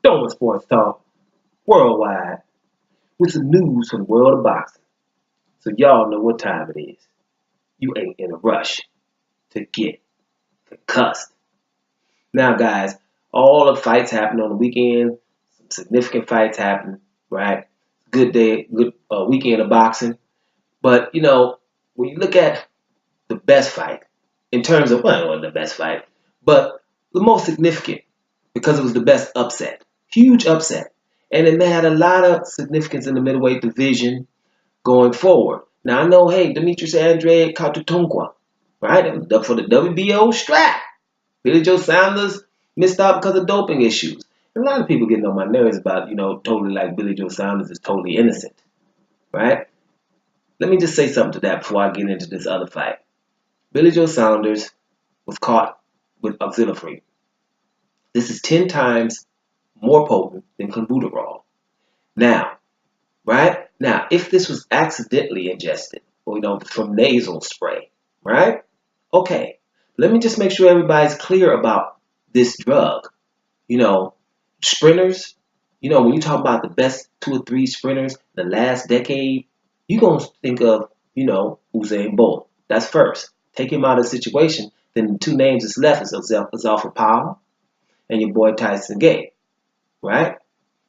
Throwing sports talk worldwide with some news from the world of boxing. So y'all know what time it is. You ain't in a rush to get concussed. Now, guys, all the fights happen on the weekend. Some significant fights happen, right? Good day, good weekend of boxing. But when you look at the best fight, in terms of well, it wasn't the best fight, but the most significant because it was the best upset, huge upset, and it had a lot of significance in the middleweight division going forward. Now I know, hey, Demetrius Andrade Katutunkwa, right, for the WBO strap. Billy Joe Saunders missed out because of doping issues. And a lot of people getting on my nerves about, totally like Billy Joe Saunders is totally innocent, right? Let me just say something to that before I get into this other fight. Billy Joe Saunders was caught with auxiliary. This is 10 times more potent than clenbuterol. Now, right? Now, if this was accidentally ingested, or from nasal spray, right? Okay. Let me just make sure everybody's clear about this drug. Sprinters, when you talk about the best 2 or 3 sprinters in the last decade, you're going to think of, Usain Bolt. That's first. Take him out of the situation. Then the 2 names that's left is Alpha Powell and your boy Tyson Gay, right?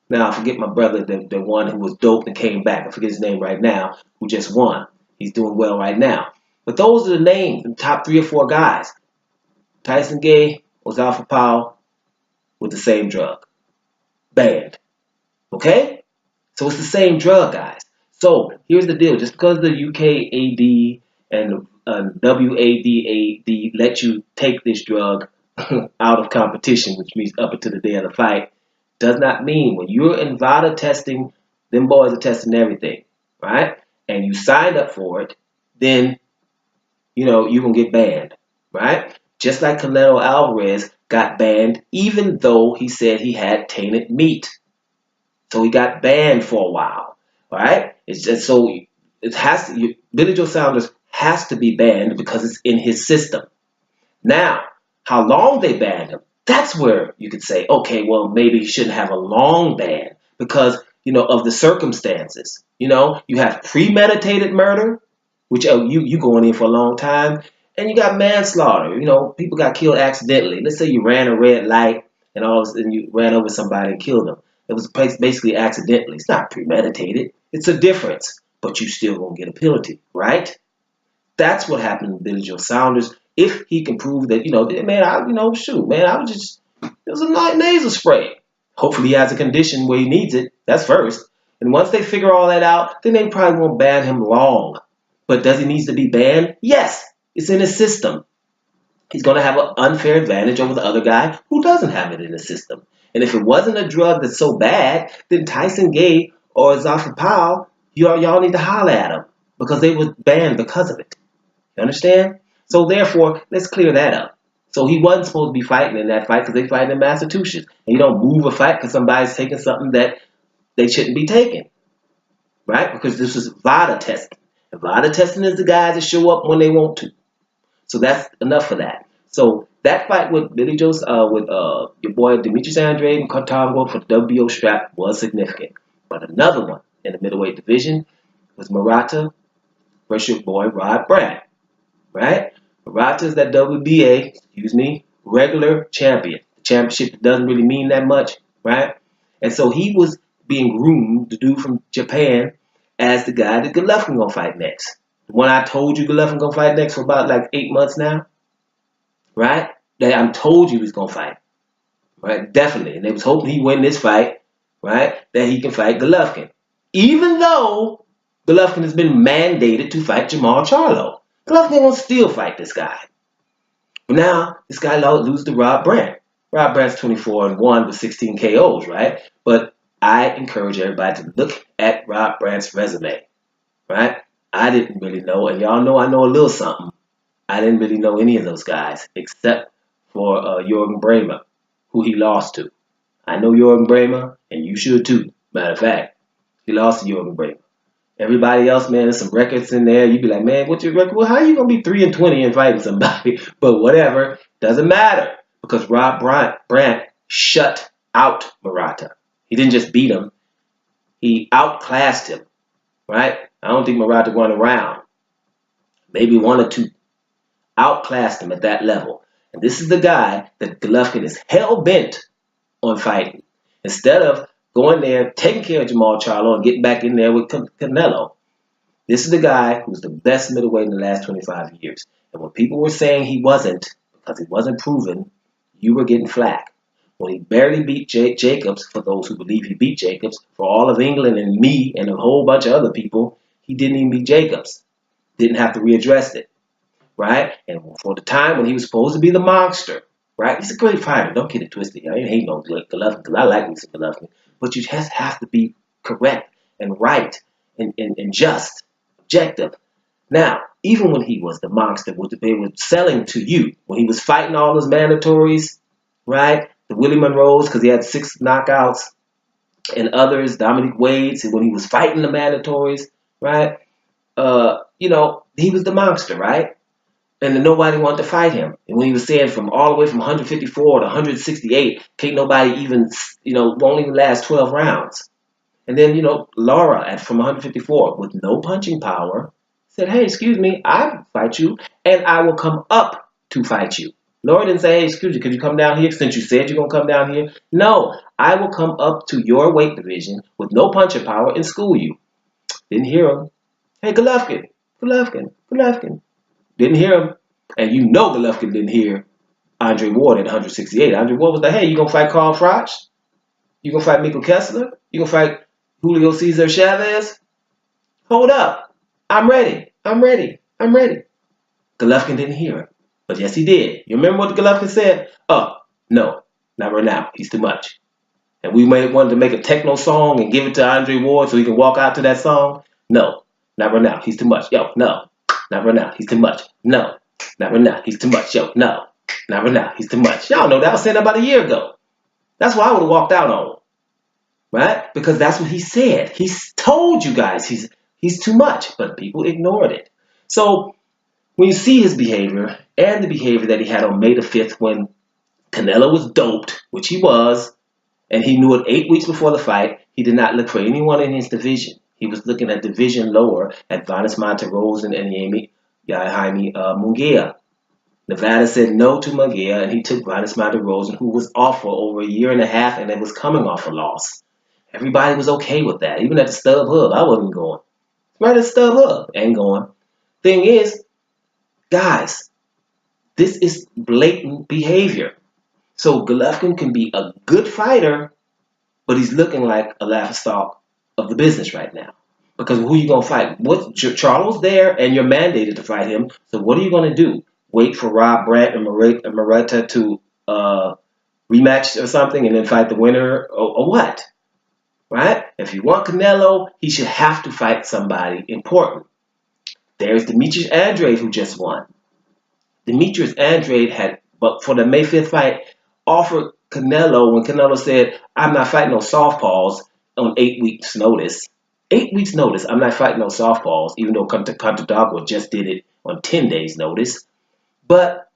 Now, I forget my brother, the one who was doped and came back. I forget his name right now, who just won. He's doing well right now. But those are the names, the top 3 or 4 guys. Tyson Gay was Alpha Powell with the same drug. Banned. Okay? So it's the same drug, guys. So here's the deal. Just because the UKAD and WADAD let you take this drug out of competition, which means up until the day of the fight, does not mean when you're in VADA testing, them boys are testing everything, right? And you signed up for it, then, you're going to get banned, right? Just like Canelo Alvarez got banned, even though he said he had tainted meat. So he got banned for a while, right? It's just so it has to. Billy Joe Saunders has to be banned because it's in his system. Now, how long they banned him? That's where you could say, okay, well, maybe he shouldn't have a long ban because of the circumstances. You have premeditated murder, which you going in for a long time, and you got manslaughter. People got killed accidentally. Let's say you ran a red light and all of a sudden you ran over somebody and killed them. It was basically accidentally. It's not premeditated. It's a difference, but you still gonna get a penalty, right? That's what happened to Billy Joe Saunders. If he can prove that, man, I was just, it was a nasal spray. Hopefully he has a condition where he needs it. That's first. And once they figure all that out, then they probably won't ban him long. But does he need to be banned? Yes. It's in his system. He's going to have an unfair advantage over the other guy who doesn't have it in his system. And if it wasn't a drug that's so bad, then Tyson Gay or Zafa Powell, y'all need to holler at him because they were banned because of it. You understand? So therefore, let's clear that up. So he wasn't supposed to be fighting in that fight because they fight in Massachusetts. And you don't move a fight because somebody's taking something that they shouldn't be taking. Right? Because this is VADA testing. And VADA testing is the guys that show up when they want to. So that's enough for that. So that fight with Billy Joe, with your boy Demetrius Andrade and Contango for the WBO strap was significant. But another one in the middleweight division was Murata versus your boy Rod Brant. Right? Murata is that WBA, regular champion. The championship doesn't really mean that much, right? And so he was being groomed, the dude from Japan, as the guy that Golovkin gonna fight next. The one I told you Golovkin gonna fight next for about like 8 months now, right? That I'm told you he's gonna fight, right? Definitely, and they was hoping he win this fight, right? That he can fight Golovkin, even though Golovkin has been mandated to fight Jamal Charlo. Golovkin won't still fight this guy. But now this guy loses to Rob Brant. Rob Brant's 24-1 with 16 KOs, right? But I encourage everybody to look at Rob Brant's resume, right? I didn't really know, and y'all know I know a little something. I didn't really know any of those guys except for Jorgen Bremer, who he lost to. I know Jorgen Bremer, and you should too. Matter of fact, he lost to Jorgen Bremer. Everybody else, man, there's some records in there. You'd be like, man, what's your record? Well, how are you going to be 3-20 and fighting somebody? But whatever, doesn't matter because Rob Brant shut out Murata. He didn't just beat him, he outclassed him, right? I don't think Murata won a round. Maybe one or two. Outclassed him at that level. And this is the guy that Golovkin is hell-bent on fighting. Instead of going there, taking care of Jamal Charlo and getting back in there with Canelo. This is the guy who's the best middleweight in the last 25 years. And when people were saying he wasn't, because he wasn't proven, you were getting flack. When he barely beat Jacobs, for those who believe he beat Jacobs, for all of England and me and a whole bunch of other people, he didn't even beat Jacobs. Didn't have to readdress it, right? And for the time when he was supposed to be the monster, right? He's a great fighter. Don't get it twisted. I ain't hating on Golovkin because I like me some Golovkin. But you just have to be correct and right and just, objective. Now, even when he was the monster, what they were selling to you, when he was fighting all those mandatories, right? The Willie Monroes, because he had 6 knockouts, and others, Dominic Wade's, and when he was fighting the mandatories, right? He was the monster, right? And then nobody wanted to fight him. And when he was saying from all the way from 154 to 168, can't nobody even, won't even last 12 rounds. And then, Laura from 154 with no punching power said, hey, excuse me, I'll fight you, and I will come up to fight you. Laura didn't say, hey, excuse me, could you come down here since you said you're going to come down here? No, I will come up to your weight division with no punching power and school you. Didn't hear him. Hey, Golovkin. Didn't hear him. And Golovkin didn't hear Andre Ward at 168. Andre Ward was like, hey, you going to fight Carl Froch? You going to fight Mikkel Kessler? You going to fight Julio Cesar Chavez? Hold up. I'm ready. Golovkin didn't hear him. But yes, he did. You remember what Golovkin said? Oh, no, not right now. He's too much. And we may want to make a techno song and give it to Andre Ward so he can walk out to that song. No, not right now. He's too much. Yo, no, not right now. He's too much. No, not right now. He's too much. Yo, no, not right now. He's too much. Y'all know that. I was saying that about a year ago. That's why I would have walked out on him. Right? Because that's what he said. He told you guys he's too much, but people ignored it. So when you see his behavior and the behavior that he had on May the 5th when Canelo was doped, which he was, and he knew it 8 weeks before the fight, he did not look for anyone in his division. He was looking at division lower at Vanes Monterrose and Jaime Munguia. Nevada said no to Munguia, and he took Vanes Monterrose, who was off for over a year and a half, and then was coming off a loss. Everybody was okay with that. Even at the Stub Hub, I wasn't going. Right at the Stub Hub, ain't going. Thing is, guys, this is blatant behavior. So Golovkin can be a good fighter, but he's looking like a laughingstock of the business right now. Because who are you going to fight? Charlo's there, and you're mandated to fight him. So what are you going to do? Wait for Rob Brant and Murata to rematch or something and then fight the winner? Or what? Right? If you want Canelo, he should have to fight somebody important. There's Demetrius Andrade, who just won. Demetrius Andrade had, but for the May 5th fight, offered Canelo when Canelo said, I'm not fighting no softballs on 8 weeks' notice. 8 weeks' notice, I'm not fighting no softballs, even though Contadagua just did it on 10 days' notice. But,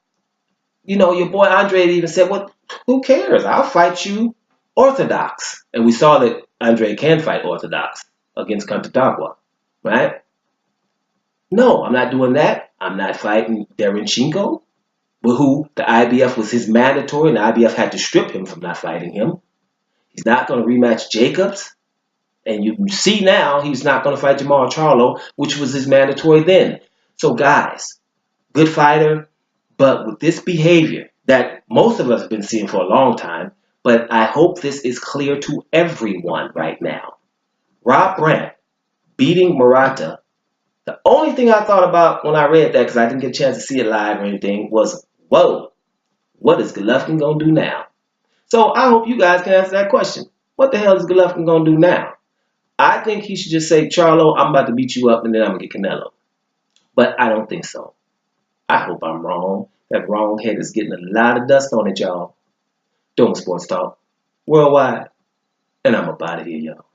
your boy Andrade even said, well, who cares? I'll fight you orthodox. And we saw that Andrade can fight orthodox against Contadagua, right? No, I'm not doing that. I'm not fighting Derenchenko, who the IBF was his mandatory, and the IBF had to strip him from not fighting him. He's not going to rematch Jacobs. And you see now he's not going to fight Jamal Charlo, which was his mandatory then. So, guys, good fighter, but with this behavior that most of us have been seeing for a long time, but I hope this is clear to everyone right now. Rob Brant beating Murata. The only thing I thought about when I read that, because I didn't get a chance to see it live or anything, was, whoa, what is Golovkin going to do now? So I hope you guys can answer that question. What the hell is Golovkin going to do now? I think he should just say, Charlo, I'm about to beat you up and then I'm going to get Canelo. But I don't think so. I hope I'm wrong. That wrong head is getting a lot of dust on it, y'all. Doing Sports Talk Worldwide. And I'm up out of here, y'all.